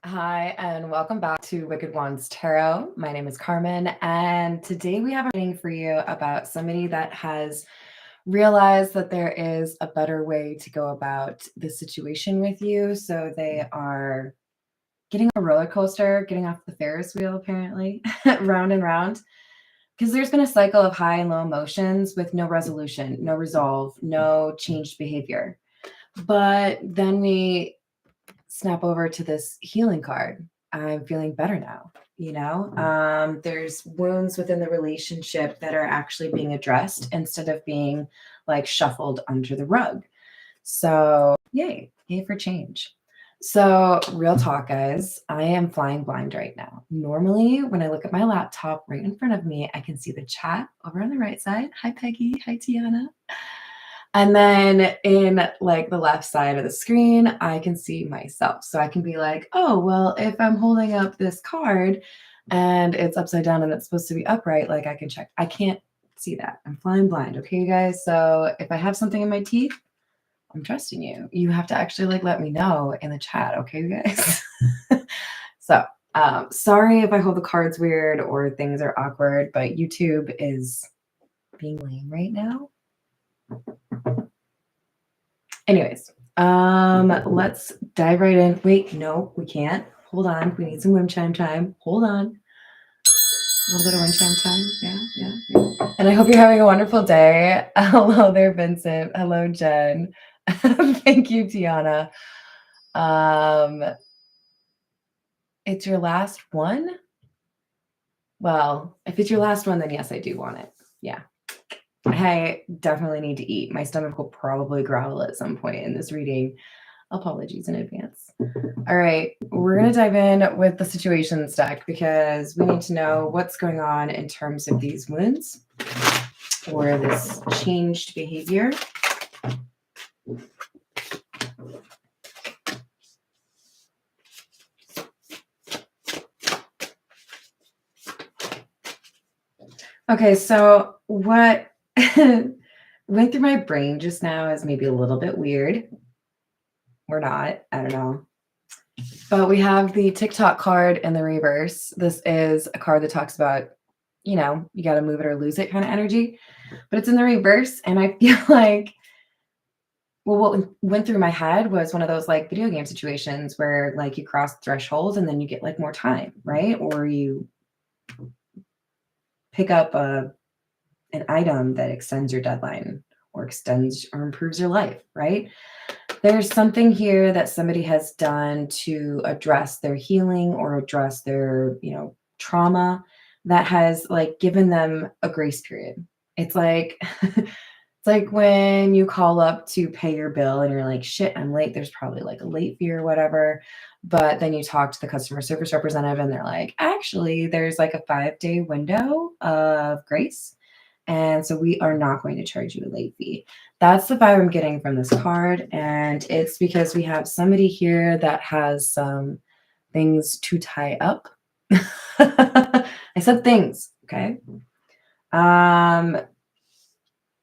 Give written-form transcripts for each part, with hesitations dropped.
Hi, and welcome back to Wicked Wands Tarot. My name is Carmen, and today we have a reading for you about somebody that has realized that there is a better way to go about the situation with you. So they are getting a roller coaster, getting off the Ferris wheel, apparently, round and round. Because there's been a cycle of high and low emotions with no resolution, no resolve, no changed behavior. But then we snap over to this healing card. I'm feeling better now. There's wounds within the relationship that are actually being addressed instead of being like shuffled under the rug. So yay for change. So real talk, guys, I am flying blind right now. Normally when I look at my laptop right in front of me, I can see the chat over on the right side. Hi Peggy, hi Tiana. And then in like the left side of the screen, I can see myself. So I can be like, oh, well, if I'm holding up this card and it's upside down and it's supposed to be upright, like I can check. I can't see that. I'm flying blind. Okay, you guys. So if I have something in my teeth, I'm trusting you. You have to actually like let me know in the chat. Okay, you guys. So sorry if I hold the cards weird or things are awkward, but YouTube is being lame right now. Anyways, let's dive right in. Wait, no, we can't. Hold on. We need some wind chime time. Hold on. A little bit of wind chime time. Yeah. And I hope you're having a wonderful day. Hello there, Vincent. Hello, Jen. Thank you, Tiana. It's your last one? Well, if it's your last one, then yes, I do want it. Yeah. I definitely need to eat. My stomach will probably growl at some point in this reading. Apologies in advance. All right, we're going to dive in with the situations deck because we need to know what's going on in terms of these wounds or this changed behavior. Okay, so what went through my brain just now is maybe a little bit weird. Or not, I don't know. But we have the TikTok card in the reverse. This is a card that talks about, you got to move it or lose it kind of energy. But it's in the reverse. And I feel like, well, what went through my head was one of those like video game situations where like you cross thresholds and then you get like more time, right? Or you pick up an item that extends your deadline or extends or improves your life, right? There's something here that somebody has done to address their healing or address their, trauma that has like given them a grace period. It's like it's like when you call up to pay your bill and you're like, shit, I'm late. There's probably like a late fee or whatever. But then you talk to the customer service representative and they're like, actually, there's like a 5-day window of grace. And so we are not going to charge you a late fee. That's the vibe I'm getting from this card. And it's because we have somebody here that has some things to tie up. I said things, okay?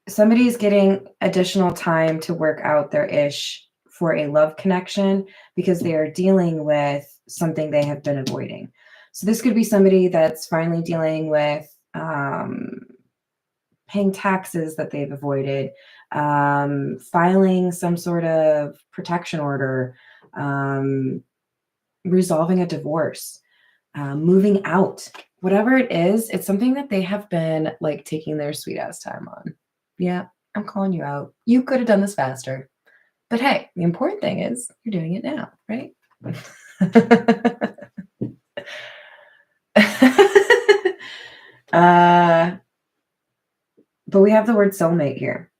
Somebody's getting additional time to work out their ish for a love connection because they are dealing with something they have been avoiding. So this could be somebody that's finally dealing with paying taxes that they've avoided, filing some sort of protection order, resolving a divorce, moving out, whatever it is, it's something that they have been like taking their sweet ass time on. Yeah, I'm calling you out. You could have done this faster. But hey, the important thing is you're doing it now, right? But we have the word soulmate here.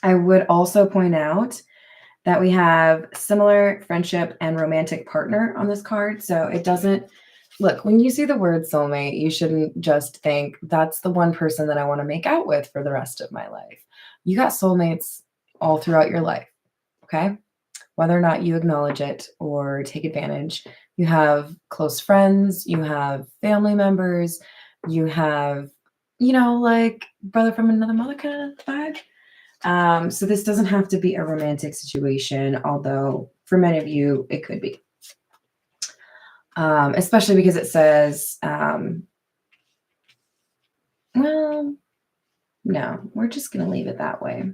I would also point out that we have similar friendship and romantic partner on this card. So it doesn't look, when you see the word soulmate, you shouldn't just think that's the one person that I want to make out with for the rest of my life. You got soulmates all throughout your life. Okay. Whether or not you acknowledge it or take advantage, you have close friends, you have family members, you have, like brother from another mother kind of vibe. So this doesn't have to be a romantic situation, although for many of you, it could be. especially because it says, well, no, we're just going to leave it that way.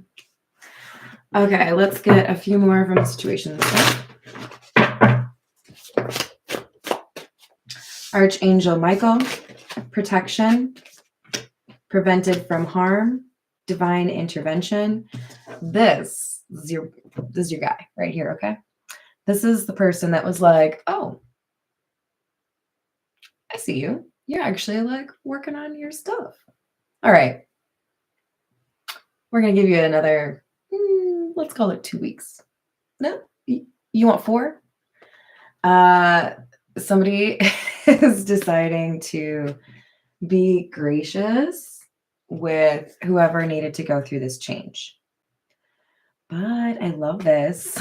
Okay, let's get a few more from the situations. Archangel Michael, protection, prevented from harm, divine intervention. This is your guy right here, okay? This is the person that was like, oh, I see you. You're actually like working on your stuff. All right. We're going to give you another, let's call it 2 weeks. No, you want 4? Somebody is deciding to be gracious with whoever needed to go through this change. But I love this.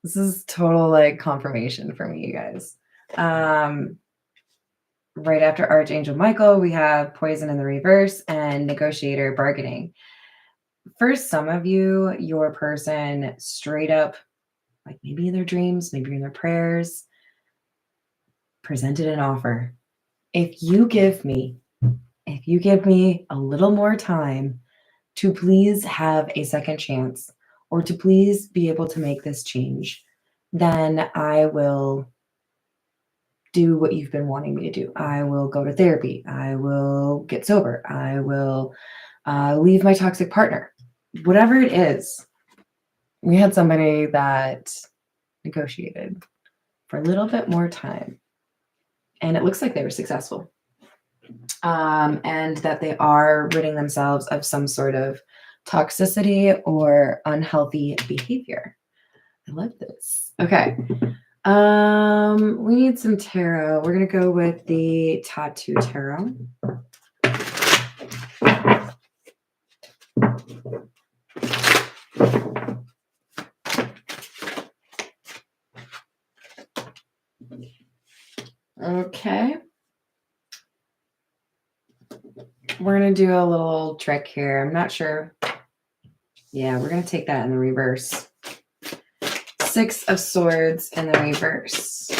This is total like confirmation for me, you guys. Right after Archangel Michael, we have Poison in the reverse and Negotiator bargaining. For some of you, your person straight up, like maybe in their dreams, maybe in their prayers, presented an offer. If you give me a little more time to please have a second chance or to please be able to make this change, then I will do what you've been wanting me to do. I will go to therapy. I will get sober. I will leave my toxic partner. Whatever it is, we had somebody that negotiated for a little bit more time. And it looks like they were successful. And that they are ridding themselves of some sort of toxicity or unhealthy behavior. I love this. Okay. We need some tarot. We're going to go with the Tattoo Tarot. Okay. We're going to do a little trick here. I'm not sure. Yeah, we're going to take that in the reverse. 6 of Swords in the reverse.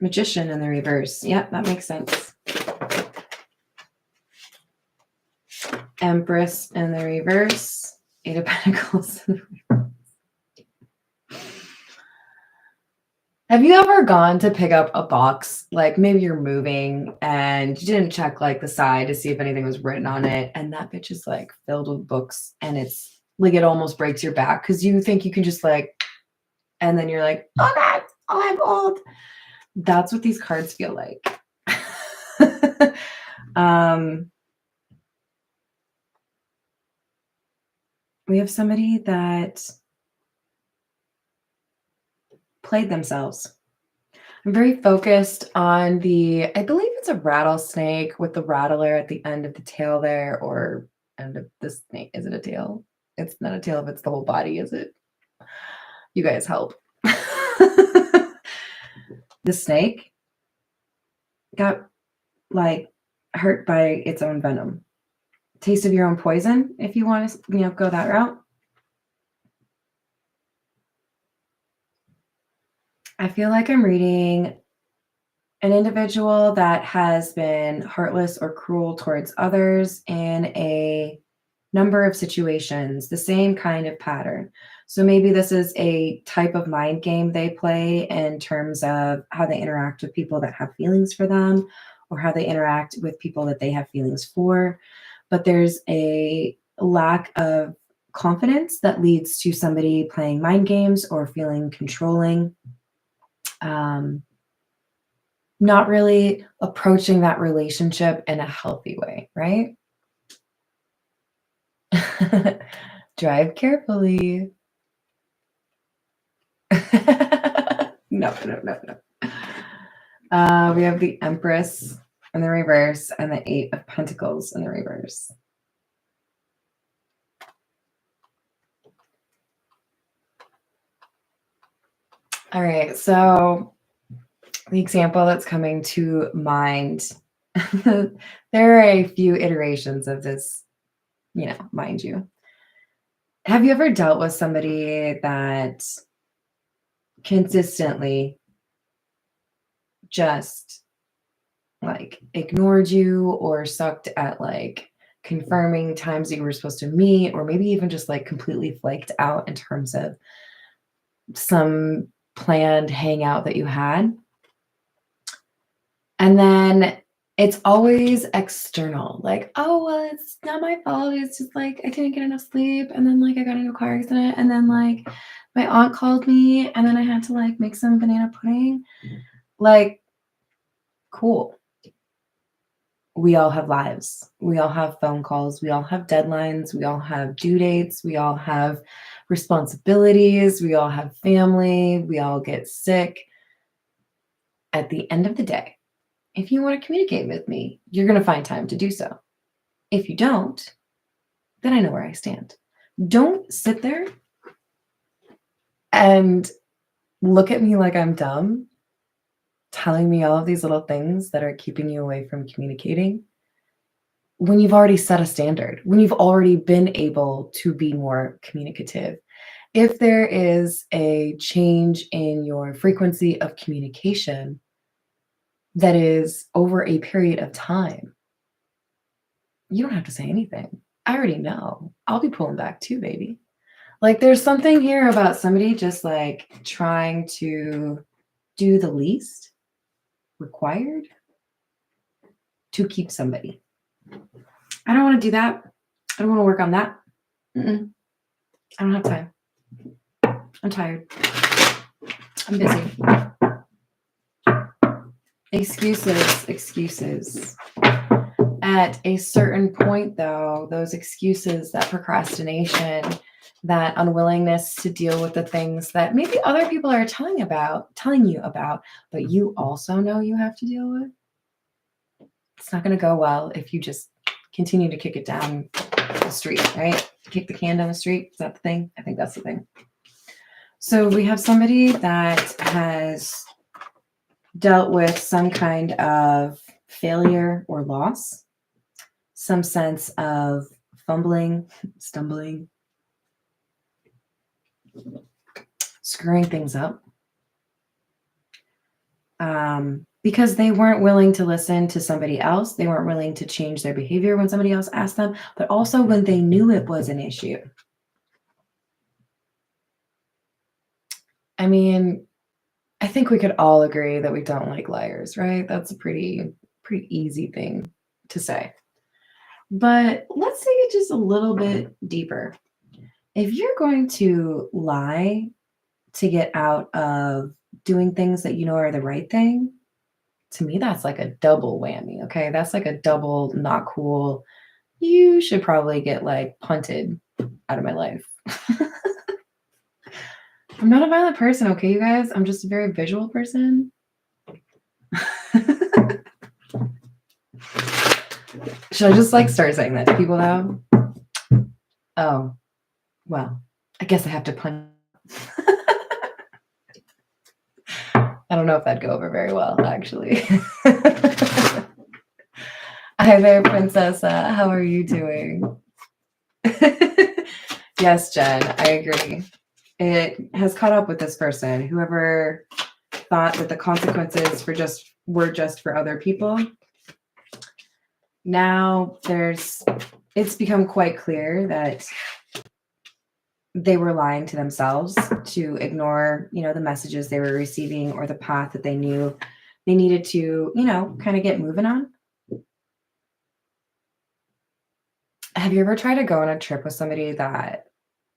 Magician in the reverse. Yep, that makes sense. Empress in the reverse. 8 of Pentacles in the reverse. Have you ever gone to pick up a box, like maybe you're moving and you didn't check like the side to see if anything was written on it, and that bitch is like filled with books and it's like it almost breaks your back because you think you can just like, and then you're like, oh God, oh, I'm old. That's what these cards feel like. We have somebody that played themselves. I'm very focused on the, I believe it's a rattlesnake with the rattler at the end of the tail there, or end of the snake. Is it a tail? It's not a tail if it's the whole body, is it? You guys help. The snake got like hurt by its own venom. Taste of your own poison, if you want to, go that route. I feel like I'm reading an individual that has been heartless or cruel towards others in a number of situations, the same kind of pattern. So maybe this is a type of mind game they play in terms of how they interact with people that have feelings for them or how they interact with people that they have feelings for. But there's a lack of confidence that leads to somebody playing mind games or feeling controlling. Not really approaching that relationship in a healthy way, right? Drive carefully. No. We have the Empress in the reverse and the 8 of Pentacles in the reverse. All right, so the example that's coming to mind, there are a few iterations of this, mind you. Have you ever dealt with somebody that consistently just like ignored you or sucked at like confirming times that you were supposed to meet, or maybe even just like completely flaked out in terms of some planned hangout that you had. And then it's always external, like, oh, well, it's not my fault. It's just like I didn't get enough sleep. And then like I got into a car accident. And then like my aunt called me and then I had to like make some banana pudding. Like, cool. We all have lives. We all have phone calls. We all have deadlines. We all have due dates. We all have responsibilities. We all have family. We all get sick. At the end of the day, if you want to communicate with me, you're going to find time to do so. If you don't, then I know where I stand. Don't sit there and look at me like I'm dumb, telling me all of these little things that are keeping you away from communicating when you've already set a standard, when you've already been able to be more communicative. If there is a change in your frequency of communication that is over a period of time, you don't have to say anything. I already know. I'll be pulling back too, baby. Like there's something here about somebody just like trying to do the least required to keep somebody. I don't want to do that. I don't want to work on that. I don't have time. I'm tired. I'm busy. Excuses. At a certain point, though, those excuses, that procrastination, that unwillingness to deal with the things that maybe other people are telling you about, but you also know you have to deal with, it's not going to go well if you just continue to kick it down the street, right? Kick the can down the street. Is that the thing? I think that's the thing. So we have somebody that has dealt with some kind of failure or loss, some sense of fumbling, stumbling, screwing things up, because they weren't willing to listen to somebody else. They weren't willing to change their behavior when somebody else asked them, but also when they knew it was an issue. I mean, I think we could all agree that we don't like liars, right? That's a pretty easy thing to say. But let's take it just a little bit deeper. If you're going to lie to get out of doing things that you know are the right thing, to me, that's like a double whammy, okay? That's like a double not cool. You should probably get like punted out of my life. I'm not a violent person, okay, you guys? I'm just a very visual person. Should I just like start saying that to people now? Oh, well, I guess I have to punch. I don't know if that'd go over very well, actually. Hi there, Princess. How are you doing? Yes, Jen, I agree. It has caught up with this person. Whoever thought that the consequences were just for other people. Now it's become quite clear that they were lying to themselves to ignore, the messages they were receiving or the path that they knew they needed to, kind of get moving on. Have you ever tried to go on a trip with somebody that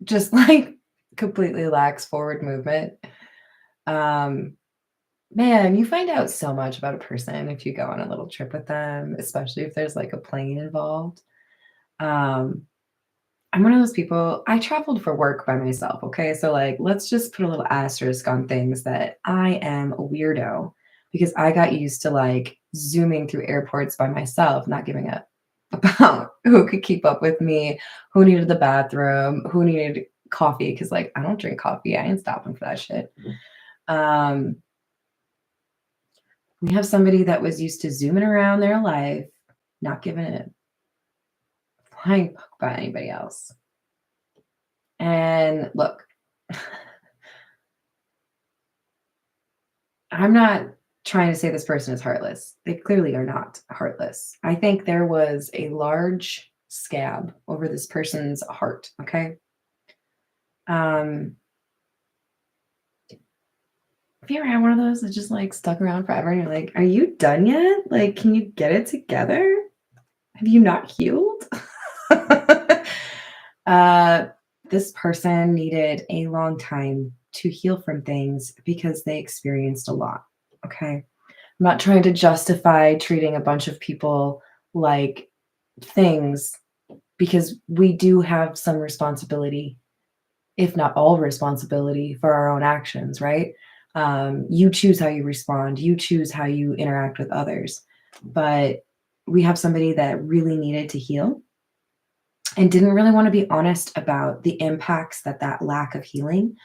just like completely lacks forward movement? Man, you find out so much about a person if you go on a little trip with them, especially if there's like a plane involved. I'm one of those people, I traveled for work by myself, okay? So like, let's just put a little asterisk on things that I am a weirdo because I got used to like zooming through airports by myself, not giving up about who could keep up with me, who needed the bathroom, who needed coffee, because like I don't drink coffee. I ain't stopping for that shit. We have somebody that was used to zooming around their life, not giving a flying fuck about anybody else. And look, I'm not trying to say this person is heartless. They clearly are not heartless. I think there was a large scab over this person's heart, okay? Um, have you ever had one of those that just like stuck around forever and you're like, are you done yet? Like, can you get it together? Have you not healed? uh, this person needed a long time to heal from things because they experienced a lot, okay? I'm not trying to justify treating a bunch of people like things because we do have some responsibility, if not all responsibility, for our own actions, right? You choose how you respond, you choose how you interact with others. But we have somebody that really needed to heal and didn't really want to be honest about the impacts that that lack of healing,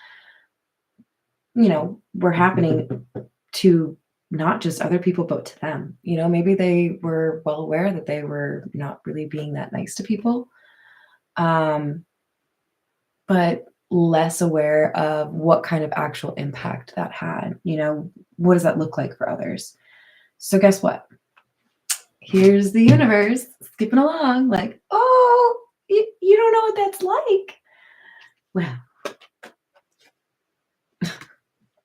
were happening to not just other people, but to them. Maybe they were well aware that they were not really being that nice to people, but less aware of what kind of actual impact that had. What does that look like for others? So guess what? Here's the universe skipping along like, oh, you don't know what that's like. Well,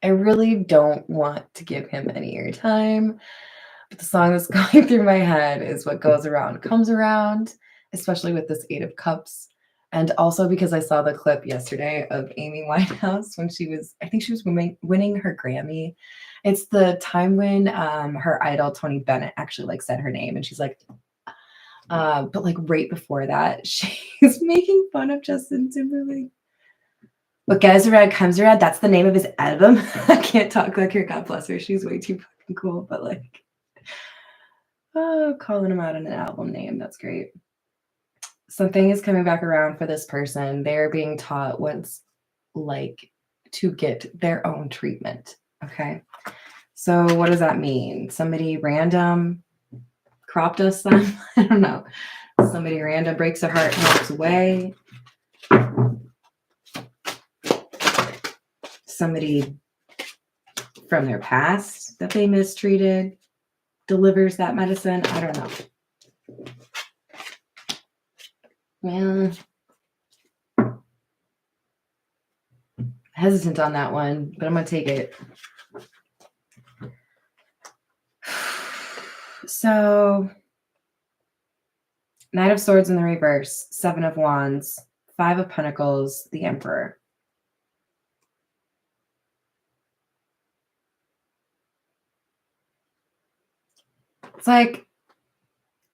I really don't want to give him any airtime, but the song that's going through my head is What Goes Around Comes Around, especially with this Eight of Cups. And also because I saw the clip yesterday of Amy Winehouse when I think she was winning her Grammy. It's the time when her idol, Tony Bennett, actually like said her name. And she's like, but like right before that, she's making fun of Justin Timberlake. What Goes Around Comes Around, that's the name of his album. I can't talk like her, God bless her. She's way too fucking cool, but like, oh, calling him out on an album name, that's great. Something is coming back around for this person. They're being taught what's like to get their own treatment, okay? So what does that mean? Somebody random crop dusts them? I don't know. Somebody random breaks their heart and walks away. Somebody from their past that they mistreated delivers that medicine. I don't know. Well, hesitant on that one, but I'm going to take it. So, Knight of Swords in the reverse, Seven of Wands, Five of Pentacles, the Emperor. It's like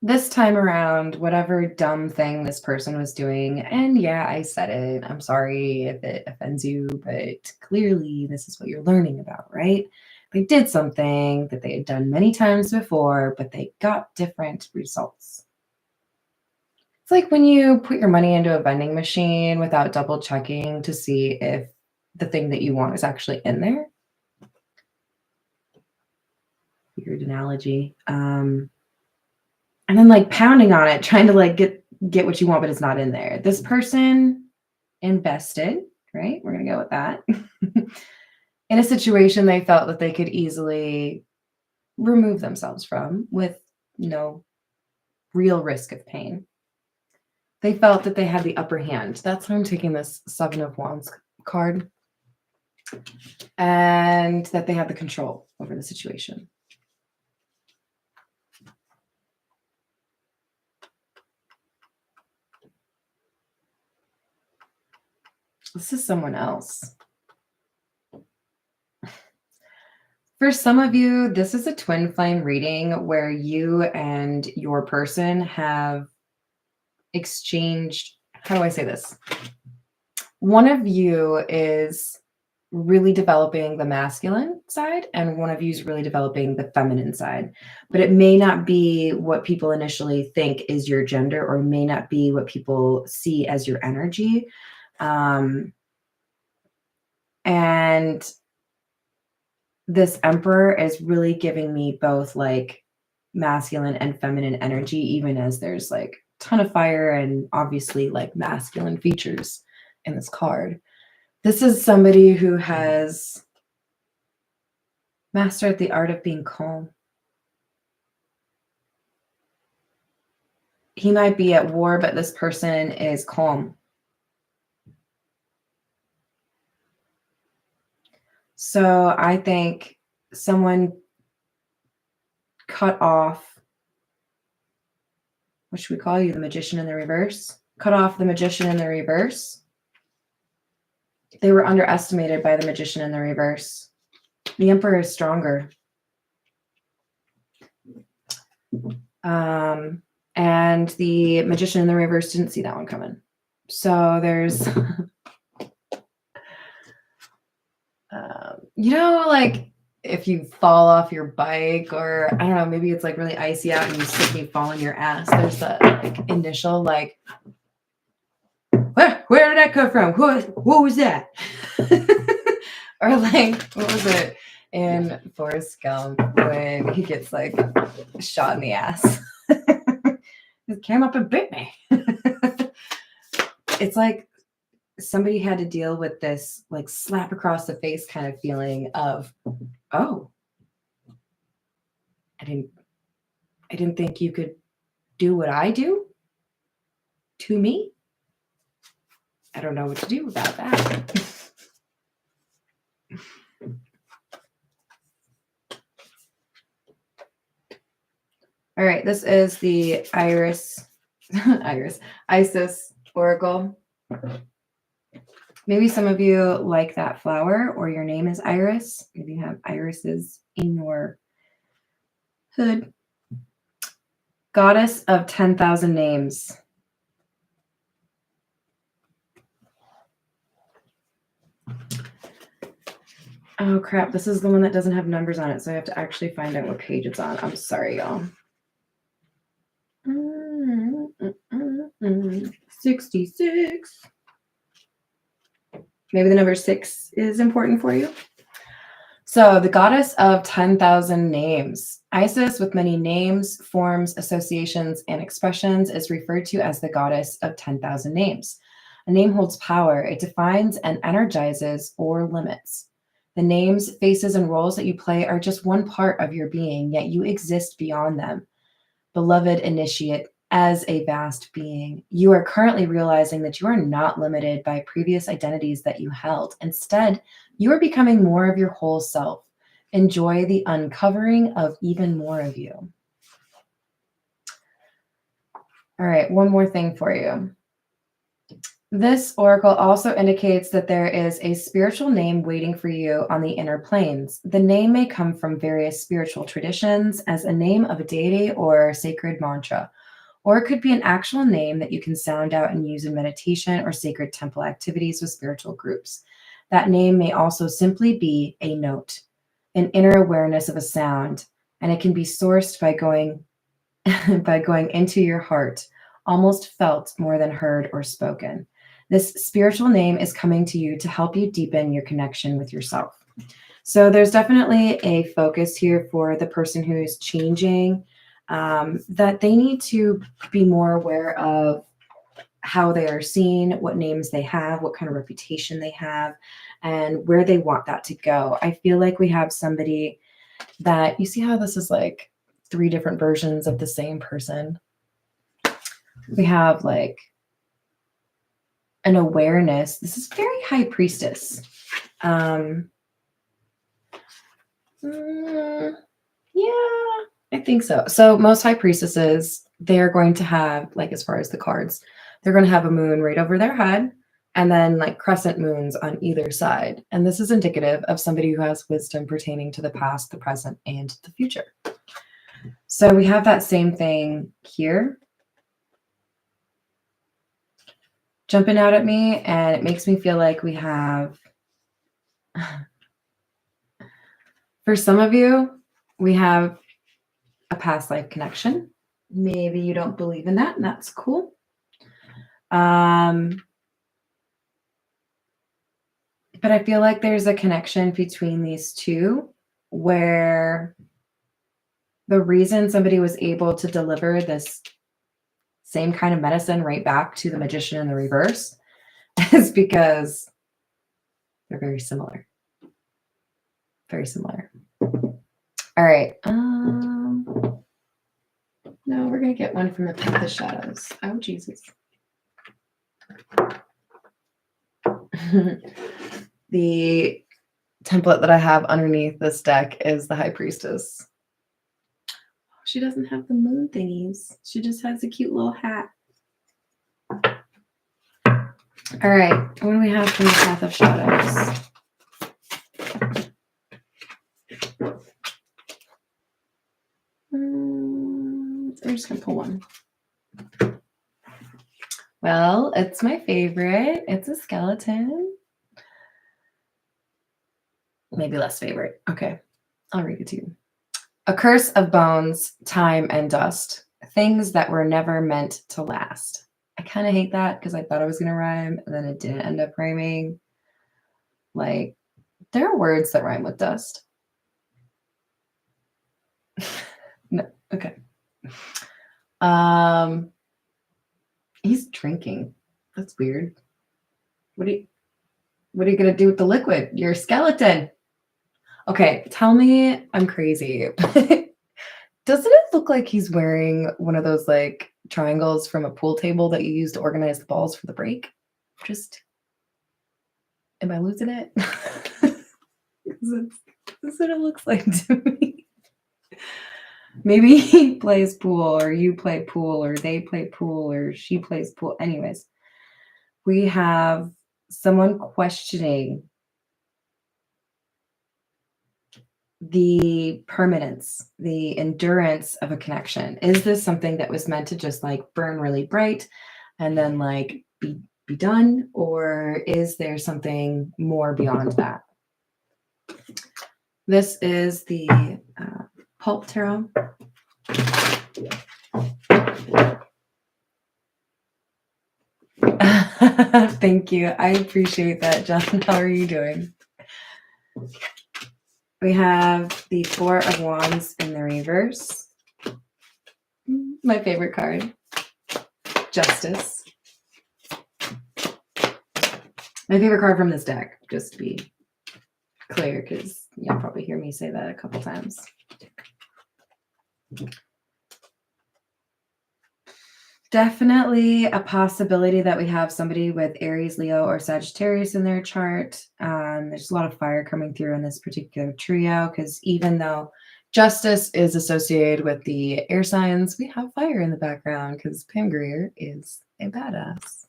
this time around, whatever dumb thing this person was doing, and yeah, I said it. I'm sorry if it offends you, but clearly this is what you're learning about, right? They did something that they had done many times before, but they got different results. It's like when you put your money into a vending machine without double checking to see if the thing that you want is actually in there. Weird analogy. And then like pounding on it, trying to like get what you want, but it's not in there. This person invested, right? We're gonna go with that. In a situation they felt that they could easily remove themselves from with no real risk of pain. They felt that they had the upper hand. That's why I'm taking this Seven of Wands card. And that they had the control over the situation. This is someone else. For some of you, this is a twin flame reading where you and your person have exchanged, how do I say this? One of you is really developing the masculine side and one of you is really developing the feminine side, but it may not be what people initially think is your gender or may not be what people see as your energy. And this Emperor is really giving me both like masculine and feminine energy, even as there's like a ton of fire and obviously like masculine features in this card. This is somebody who has Master at the art of being calm. He might be at war, but this person is calm. So I think someone cut off, what should we call you? The magician in the reverse? Cut off the magician in the reverse. They were underestimated by the magician in the reverse. The emperor is stronger. And the magician in the reverse didn't see that one coming. So there's, like if you fall off your bike, or I don't know, maybe it's like really icy out and you slip and you fall on your ass. There's that like initial like, where did that come from? What was that? Or like, what was it in Forrest Gump when he gets like shot in the ass? It came up and bit me. It's like somebody had to deal with this like slap across the face kind of feeling of, oh, I didn't think you could do what I do to me. I don't know what to do about that. All right, this is the Isis Oracle. Maybe some of you like that flower, or your name is Iris. Maybe you have irises in your hood. Goddess of 10,000 names. Oh crap, this is the one that doesn't have numbers on it, so I have to actually find out what page it's on. I'm sorry, y'all. 66. Maybe the number 6 is important for you. So the goddess of 10,000 names. Isis, with many names, forms, associations, and expressions, is referred to as the goddess of 10,000 names. A name holds power. It defines and energizes or limits. The names, faces, and roles that you play are just one part of your being, yet you exist beyond them. Beloved initiate, as a vast being, you are currently realizing that you are not limited by previous identities that you held. Instead, you are becoming more of your whole self. Enjoy the uncovering of even more of you. All right, one more thing for you. This oracle also indicates that there is a spiritual name waiting for you on the inner planes. The name may come from various spiritual traditions as a name of a deity or sacred mantra, or it could be an actual name that you can sound out and use in meditation or sacred temple activities with spiritual groups. That name may also simply be a note, an inner awareness of a sound, and it can be sourced by going into your heart, almost felt more than heard or spoken. This spiritual name is coming to you to help you deepen your connection with yourself. So there's definitely a focus here for the person who is changing, that they need to be more aware of how they are seen, what names they have, what kind of reputation they have, and where they want that to go. I feel like we have somebody that, you see how this is like 3 different versions of the same person. We have like an awareness. This is very high priestess. Yeah, I think so. So most high priestesses, they're going to have, like, as far as the cards, they're going to have a moon right over their head and then like crescent moons on either side. And this is indicative of somebody who has wisdom pertaining to the past, the present, and the future. So we have that same thing here jumping out at me, and it makes me feel like we have, for some of you, we have a past life connection. Maybe you don't believe in that, and that's cool. But I feel like there's a connection between these two where the reason somebody was able to deliver this same kind of medicine right back to the magician in the reverse is because they're very similar. Very similar. All right. No, we're gonna get one from the shadows. Oh Jesus. The template that I have underneath this deck is the High Priestess. She doesn't have the moon thingies. She just has a cute little hat. All right, what do we have from the Path of Shadows? We're just gonna pull one. Well, it's my favorite. It's a skeleton. Maybe less favorite. Okay, I'll read it to you. A curse of bones, time, and dust. Things that were never meant to last. I kind of hate that because I thought I was going to rhyme and then it didn't end up rhyming. Like, there are words that rhyme with dust. No, okay. He's drinking. That's weird. What are you going to do with the liquid? You're a skeleton. Okay, tell me I'm crazy. Doesn't it look like he's wearing one of those like triangles from a pool table that you use to organize the balls for the break? Just, am I losing it? That's what it looks like to me. Maybe he plays pool, or you play pool, or they play pool, or she plays pool. Anyways, we have someone questioning the permanence, the endurance of a connection. Is this something that was meant to just like burn really bright and then like be done, or is there something more beyond that? This is the Pulp Tarot. Thank you. I appreciate that, John. How are you doing? We have the Four of Wands in the reverse. My favorite card. Justice. My favorite card from this deck, just to be clear, because you'll probably hear me say that a couple times. Definitely a possibility that we have somebody with Aries, Leo, or Sagittarius in their chart. There's a lot of fire coming through in this particular trio because even though justice is associated with the air signs, we have fire in the background because Pam Grier is a badass.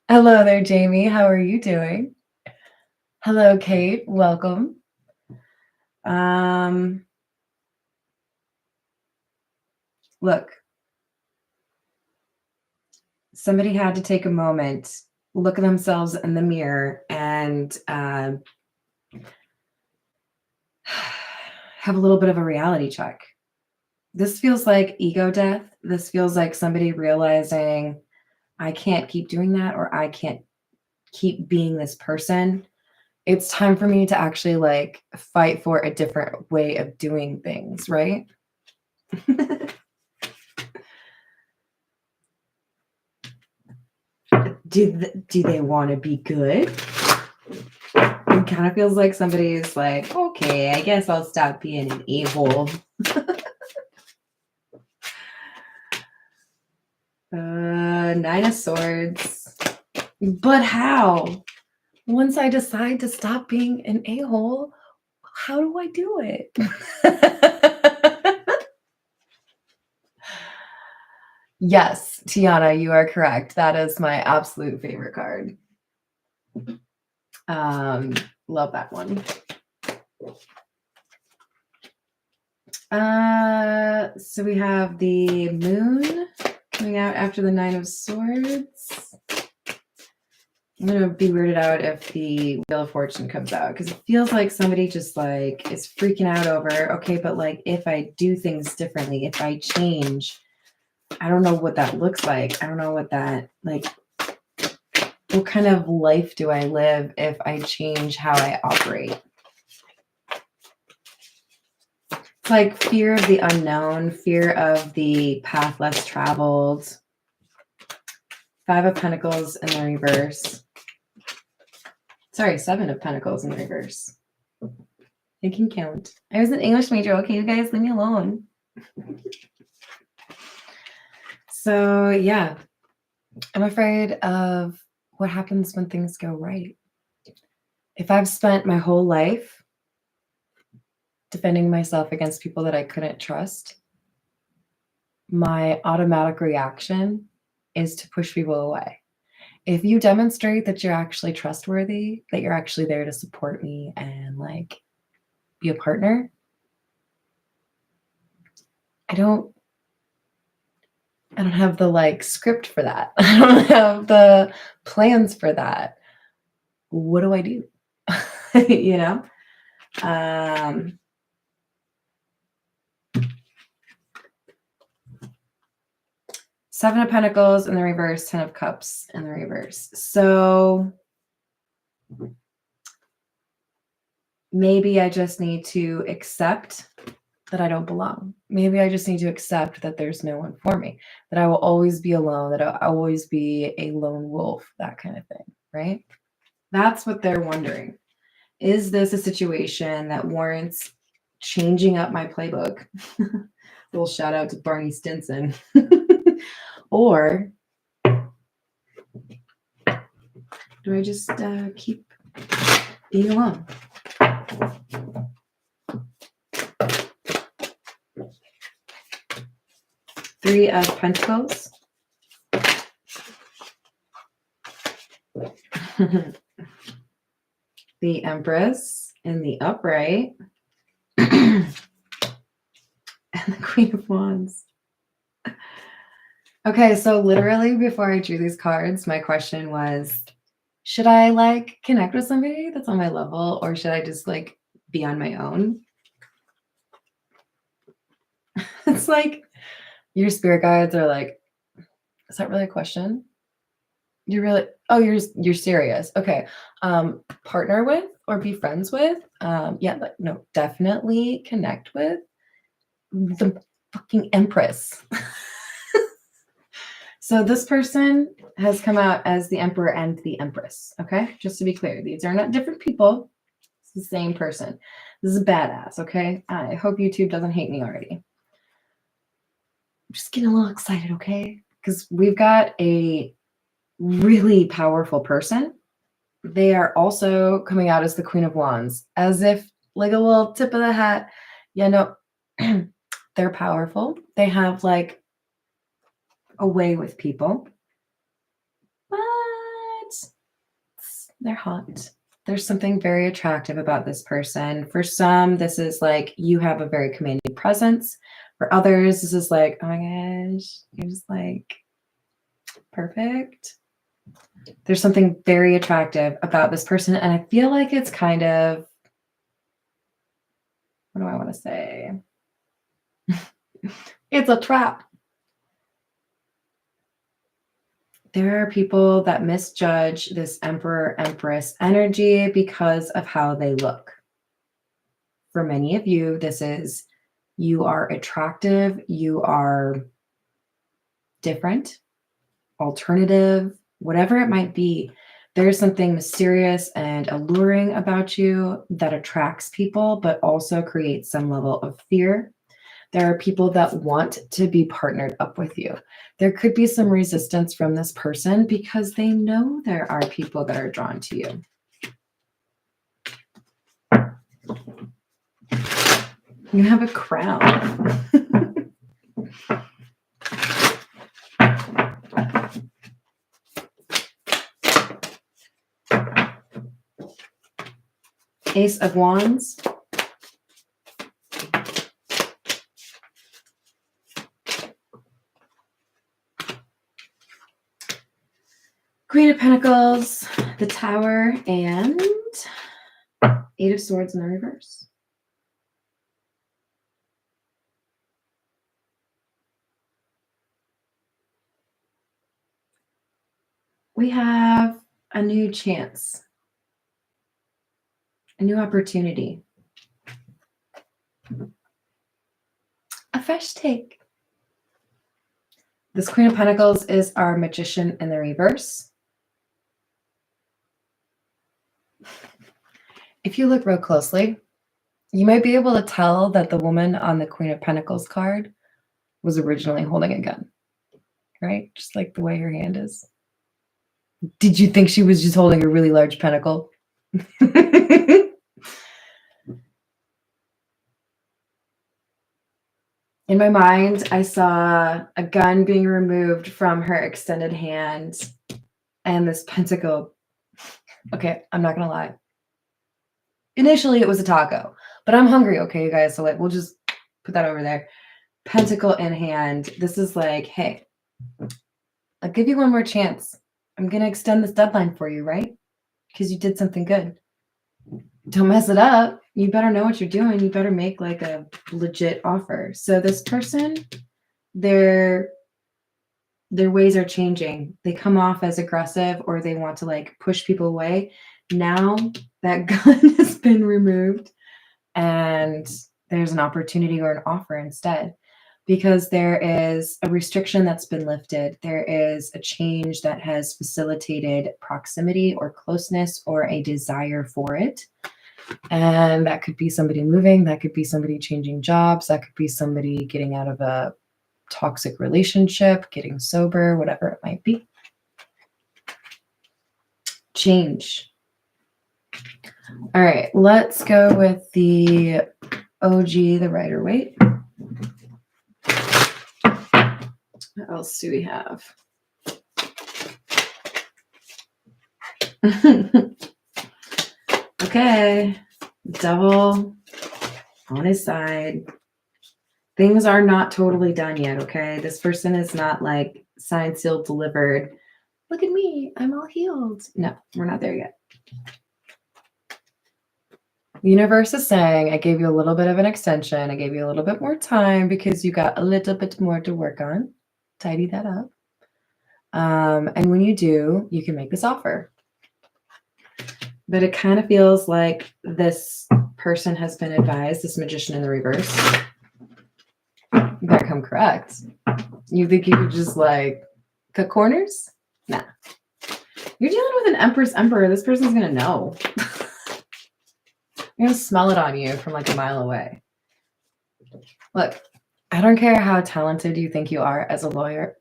Hello there, Jamie. How are you doing? Hello, Kate. Welcome. Look. Somebody had to take a moment, look at themselves in the mirror, and have a little bit of a reality check. This feels like ego death. This feels like somebody realizing, I can't keep doing that, or I can't keep being this person. It's time for me to actually like fight for a different way of doing things, right? Do they want to be good? It kind of feels like somebody is like, okay, I guess I'll stop being an a-hole. Nine of Swords. But how? Once I decide to stop being an a-hole, how do I do it? Yes, Tiana, you are correct. That is my absolute favorite card. Love that one. So we have the Moon coming out after the Nine of Swords. I'm gonna be weirded out if the Wheel of Fortune comes out because it feels like somebody just like is freaking out over, okay, but like if I do things differently, if I change, I don't know what that looks like. I don't know what that, like, what kind of life do I live if I change how I operate? It's like fear of the unknown, fear of the path less traveled. Five of Pentacles in the reverse. Sorry, Seven of Pentacles in the reverse. I can count. I was an English major. Okay, you guys, leave me alone. So yeah, I'm afraid of what happens when things go right. If I've spent my whole life defending myself against people that I couldn't trust, my automatic reaction is to push people away. If you demonstrate that you're actually trustworthy, that you're actually there to support me and like be a partner, I don't have the like script for that. I don't have the plans for that. What do I do? You know? Seven of Pentacles in the reverse, 10 of Cups in the reverse. So maybe I just need to accept that I don't belong. Maybe I just need to accept that there's no one for me, that I will always be alone, that I'll always be a lone wolf, that kind of thing, right? That's what they're wondering. Is this a situation that warrants changing up my playbook? Little shout out to Barney Stinson. Or do I just keep being alone? Three of Pentacles. The Empress in the upright. And the Queen of Wands. Okay, so literally before I drew these cards, my question was, should I like connect with somebody that's on my level, or should I just like be on my own? It's like your spirit guides are like, is that really a question? You're really, oh, you're serious. Okay. Partner with or be friends with? Yeah, like, no, definitely connect with the fucking Empress. So this person has come out as the Emperor and the Empress. Okay, just to be clear, these are not different people. It's the same person. This is badass. Okay, I hope YouTube doesn't hate me already. I'm just getting a little excited, okay? Because we've got a really powerful person. They are also coming out as the Queen of Wands, as if like a little tip of the hat. Yeah, no, they're powerful. They have like a way with people, but they're hot. There's something very attractive about this person. For some, this is like you have a very commanding presence. For others, this is like, oh my gosh, you're just like perfect. There's something very attractive about this person. And I feel like it's kind of, what do I want to say? It's a trap. There are people that misjudge this Emperor Empress energy because of how they look. For many of you, this is you are attractive, you are different, alternative, whatever it might be. There's something mysterious and alluring about you that attracts people, but also creates some level of fear. There are people that want to be partnered up with you. There could be some resistance from this person because they know there are people that are drawn to you. You have a crown. Ace of Wands. Queen of Pentacles, the Tower, and Eight of Swords in the reverse. We have a new chance, a new opportunity, a fresh take. This Queen of Pentacles is our Magician in the reverse. If you look real closely, You might be able to tell that the woman on the Queen of Pentacles card was originally holding a gun, right? Just like the way her hand is. Did you think she was just holding a really large pentacle? In my mind, I saw a gun being removed from her extended hand and this pentacle. Okay, I'm not gonna lie. Initially, it was a taco, but I'm hungry, okay, you guys? So, like, we'll just put that over there. Pentacle in hand. This is like, hey, I'll give you one more chance. I'm gonna extend this deadline for you, right? Because you did something good. Don't mess it up. You better know what you're doing. You better make like a legit offer. So this person, their ways are changing. They come off as aggressive or they want to like push people away. Now that gun has been removed and there's an opportunity or an offer instead, because there is a restriction that's been lifted. There is a change that has facilitated proximity or closeness or a desire for it. And that could be somebody moving, that could be somebody changing jobs, that could be somebody getting out of a toxic relationship, getting sober, whatever it might be. Change. All right, let's go with the OG, the Rider-Waite. What else do we have? Okay, Devil on his side. Things are not totally done yet, okay? This person is not like signed, sealed, delivered. Look at me, I'm all healed. No, we're not there yet. The universe is saying, I gave you a little bit of an extension. I gave you a little bit more time because you got a little bit more to work on. Tidy that up. And when you do, you can make this offer. But it kind of feels like this person has been advised, this Magician in the reverse. You better come correct. You think you could just like cut corners? Nah. You're dealing with an Empress-Emperor. This person's going to know. You're going to smell it on you from like a mile away. Look, I don't care how talented you think you are as a lawyer.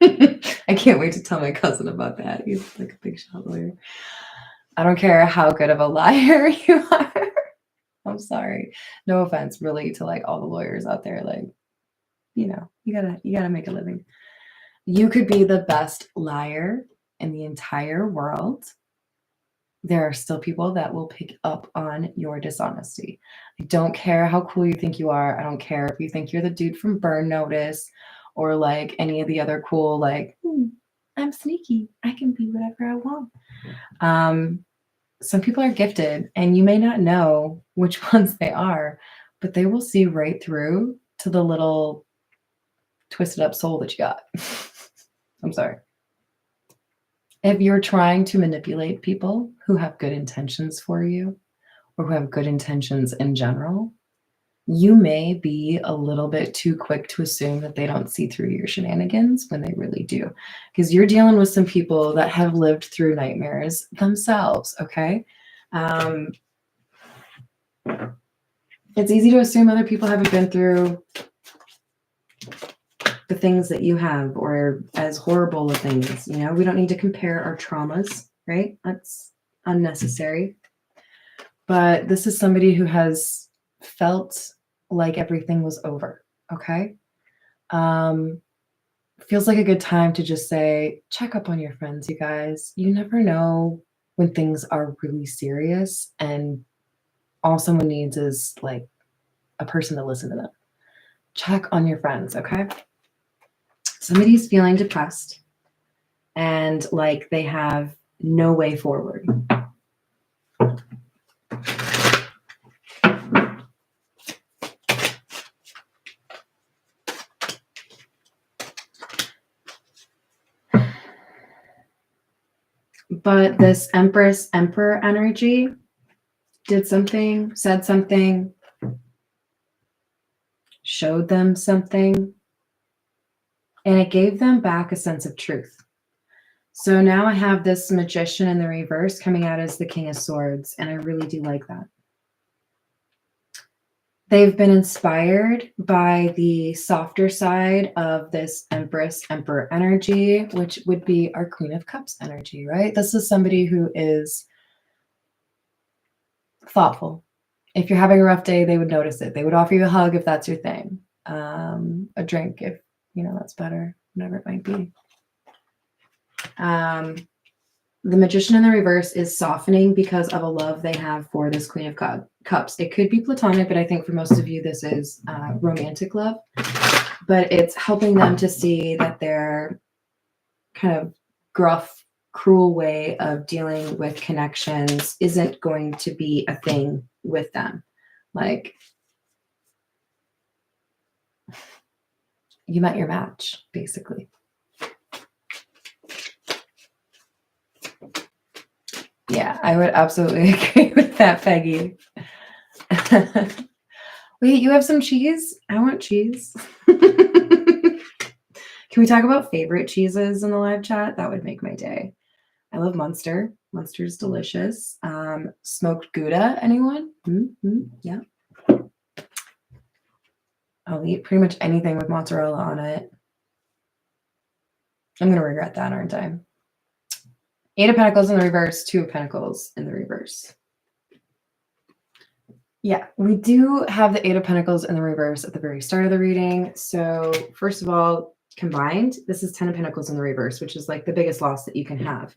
I can't wait to tell my cousin about that. He's like a big shot lawyer. I don't care how good of a liar you are. I'm sorry. No offense, really, to like all the lawyers out there. Like, you know, you gotta make a living. You could be the best liar in the entire world. There are still people that will pick up on your dishonesty. I don't care how cool you think you are. I don't care if you think you're the dude from Burn Notice or like any of the other cool, like, I'm sneaky. I can be whatever I want. Some people are gifted and you may not know which ones they are, but they will see right through to the little twisted up soul that you got. I'm sorry. If you're trying to manipulate people who have good intentions for you or who have good intentions in general, you may be a little bit too quick to assume that they don't see through your shenanigans when they really do. Because you're dealing with some people that have lived through nightmares themselves, okay? It's easy to assume other people haven't been through the things that you have or as horrible of things. You know, we don't need to compare our traumas, right? That's unnecessary. But this is somebody who has felt like everything was over, okay? Feels like a good time to just say, check up on your friends, you guys. You never know when things are really serious and all someone needs is like a person to listen to them. Check on your friends, okay? Somebody's feeling depressed and like they have no way forward. But this Empress-Emperor energy did something, said something, showed them something, and it gave them back a sense of truth. So now I have this Magician in the reverse coming out as the King of Swords, and I really do like that. They've been inspired by the softer side of this Empress, Emperor energy, which would be our Queen of Cups energy, right? This is somebody who is thoughtful. If you're having a rough day, they would notice it. They would offer you a hug if that's your thing. A drink if, that's better, whatever it might be. The Magician in the reverse is softening because of a love they have for this Queen of Cups. It could be platonic, but I think for most of you, this is romantic love. But it's helping them to see that their kind of gruff, cruel way of dealing with connections isn't going to be a thing with them. Like, you met your match, basically. Yeah, I would absolutely agree with that, Peggy. Wait, you have some cheese? I want cheese. Can we talk about favorite cheeses in the live chat? That would make my day. I love Munster. Munster's delicious. Smoked Gouda, anyone? Yeah. I'll eat pretty much anything with mozzarella on it. I'm going to regret that, aren't I? 8 of Pentacles in the reverse, 2 of Pentacles in the reverse. Yeah, we do have the 8 of Pentacles in the reverse at the very start of the reading. So first of all, combined, this is 10 of Pentacles in the reverse, which is like the biggest loss that you can have.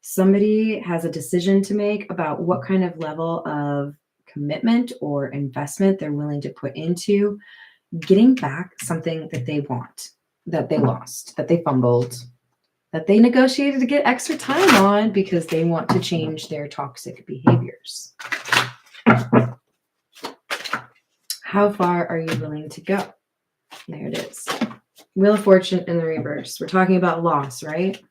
Somebody has a decision to make about what kind of level of commitment or investment they're willing to put into getting back something that they want, that they lost, that they fumbled, that they negotiated to get extra time on because they want to change their toxic behaviors. How far are you willing to go? There it is. Wheel of Fortune in the reverse. We're talking about loss, right?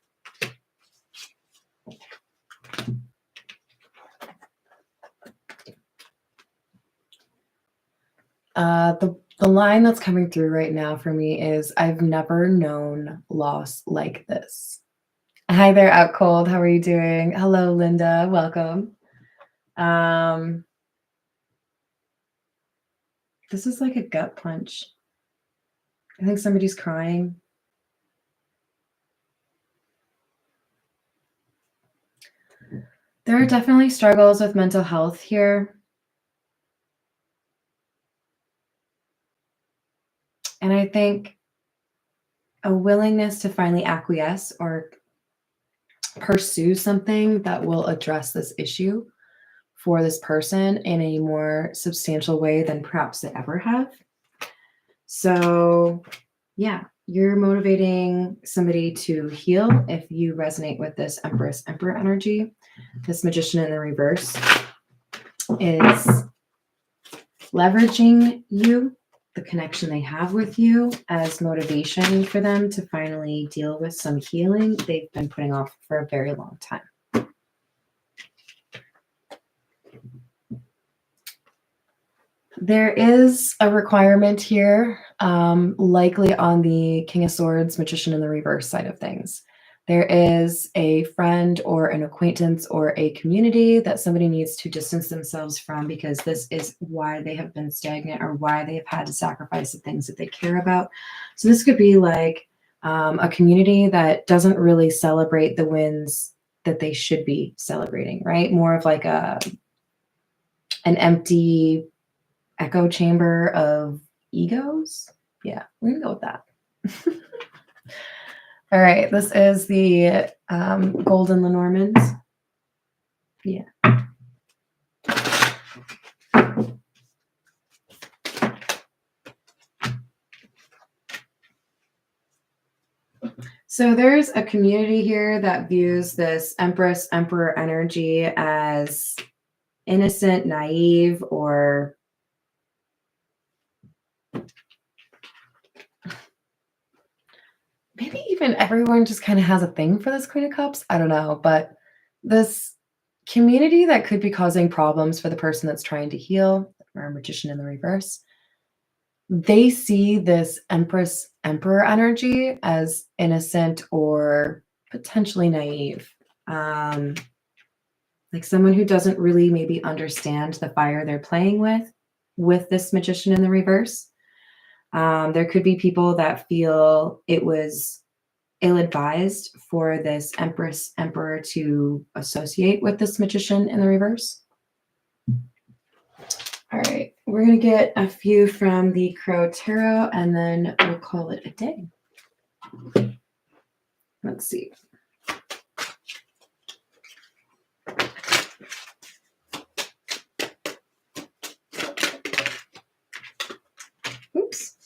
The line that's coming through right now for me is, I've never known loss like this. Hi there, Out Cold. How are you doing? Hello, Linda. Welcome. This is like a gut punch. I think somebody's crying. There are definitely struggles with mental health here. And I think a willingness to finally acquiesce or pursue something that will address this issue for this person in a more substantial way than perhaps they ever have. So yeah, you're motivating somebody to heal if you resonate with this Empress, Emperor energy. This Magician in the reverse is leveraging you, the connection they have with you, as motivation for them to finally deal with some healing they've been putting off for a very long time. There is a requirement here, likely on the King of Swords, Magician in the reverse side of things. There is a friend or an acquaintance or a community that somebody needs to distance themselves from, because this is why they have been stagnant or why they have had to sacrifice the things that they care about. So this could be like a community that doesn't really celebrate the wins that they should be celebrating, right? More of like an empty echo chamber of egos. Yeah, we're gonna go with that. All right, this is the Golden Lenormands. Yeah. So there's a community here that views this Empress, Emperor energy as innocent, naive, or maybe even everyone just kind of has a thing for this Queen of Cups. I don't know, but this community that could be causing problems for the person that's trying to heal, or Magician in the reverse, they see this Empress, Emperor energy as innocent or potentially naive. Like someone who doesn't really maybe understand the fire they're playing with this Magician in the reverse. There could be people that feel it was ill-advised for this Empress Emperor to associate with this Magician in the reverse. All right, we're going to get a few from the Crow Tarot and then we'll call it a day. Let's see. Oops.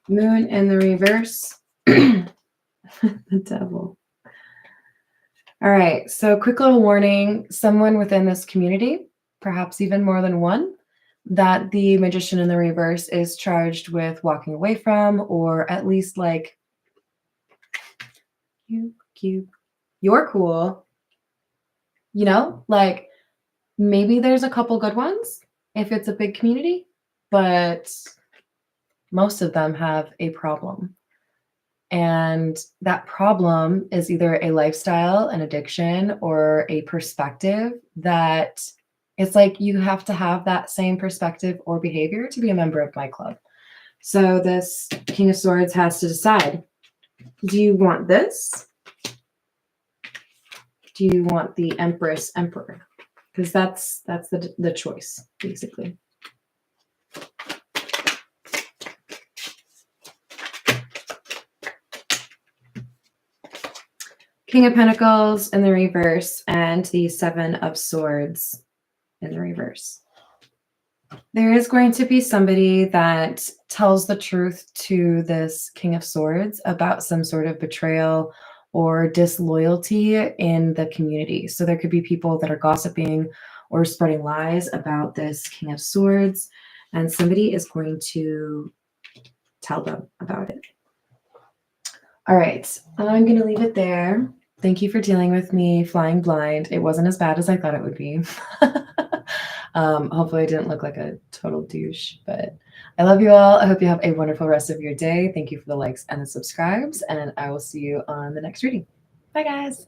Moon in the reverse. The devil. All right, so quick little warning. Someone within this community, perhaps even more than one, that the Magician in the reverse is charged with walking away from, or at least like, you're cool. You know, like maybe there's a couple good ones if it's a big community, but most of them have a problem. And that problem is either a lifestyle, an addiction, or a perspective that it's like you have to have that same perspective or behavior to be a member of my club. So this King of Swords has to decide, do you want this? Do you want the Empress Emperor? Because that's the choice, basically. King of Pentacles in the reverse and the Seven of Swords in the reverse. There is going to be somebody that tells the truth to this King of Swords about some sort of betrayal or disloyalty in the community. So there could be people that are gossiping or spreading lies about this King of Swords, and somebody is going to tell them about it. All right, I'm going to leave it there. Thank you for dealing with me flying blind. It wasn't as bad as I thought it would be. Hopefully I didn't look like a total douche, but I love you all. I hope you have a wonderful rest of your day. Thank you for the likes and the subscribes, and I will see you on the next reading. Bye, guys.